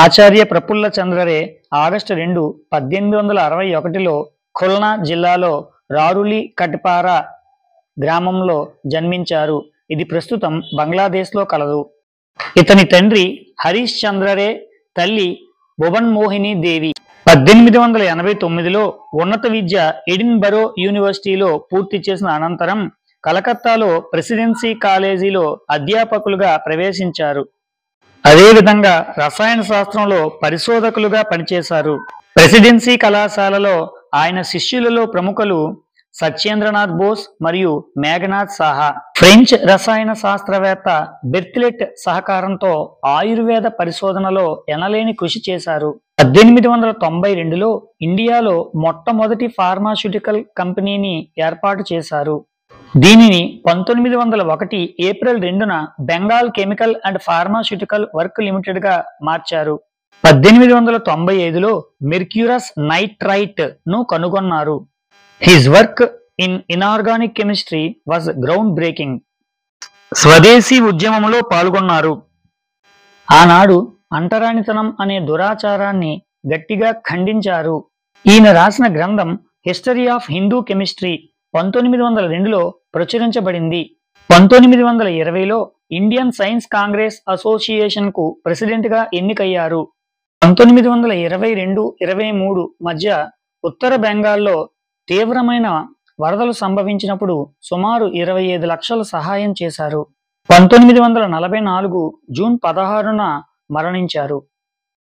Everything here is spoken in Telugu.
ఆచార్య ప్రఫుల్ల చంద్ర రే ఆగస్టు 2, 1861లో ఖుల్నా జిల్లాలో రారులి కట్పారా గ్రామంలో జన్మించారు. ఇది ప్రస్తుతం బంగ్లాదేశ్లో కలదు. ఇతని తండ్రి హరీష్ చంద్ర రే, తల్లి భువన్ మోహిని దేవి. 1889లో ఉన్నత విద్య ఎడిన్బరో యూనివర్సిటీలో పూర్తి చేసిన అనంతరం కలకత్తాలో ప్రెసిడెన్సీ కాలేజీలో అధ్యాపకులుగా ప్రవేశించారు. అదేవిధంగా రసాయన శాస్త్రంలో పరిశోధకులుగా పనిచేశారు. ప్రెసిడెన్సీ కళాశాలలో ఆయన శిష్యులలో ప్రముఖులు సత్యేంద్రనాథ్ బోస్ మరియు మేఘనాథ్ సాహా. ఫ్రెంచ్ రసాయన శాస్త్రవేత్త బెర్తిలెట్ సహకారంతో ఆయుర్వేద పరిశోధనలో ఎనలేని కృషి చేశారు. 1892లో ఇండియాలో మొట్టమొదటి ఫార్మాస్యూటికల్ కంపెనీని ఏర్పాటు చేశారు. దీనిని 1901 ఏప్రిల్ 2న Bengal chemical and pharmaceutical work limited గా మార్చారు. 1895లో మెర్క్యూరస్ నైట్రైట్ ను కనుగొన్నారు. His work in inorganic chemistry was groundbreaking. Swadeshi ఉద్యమంలో పాల్గొన్నారు. ఆనాడు అంటరానితనం అనే దురాచారాన్ని గట్టిగా ఖండించారు. ఈయన రాసిన గ్రంథం హిస్టరీ ఆఫ్ హిందూ కెమిస్ట్రీ 1902లో ప్రచురించబడింది. 1920లో ఇండియన్ సైన్స్ కాంగ్రెస్ అసోసియేషన్ కు ప్రెసిడెంట్ గా ఎన్నికయ్యారు. 1922-23 మధ్య ఉత్తర బెంగాల్లో తీవ్రమైన వరదలు సంభవించినప్పుడు సుమారు 25 లక్షల సహాయం చేశారు. 1944 జూన్ 16న మరణించారు.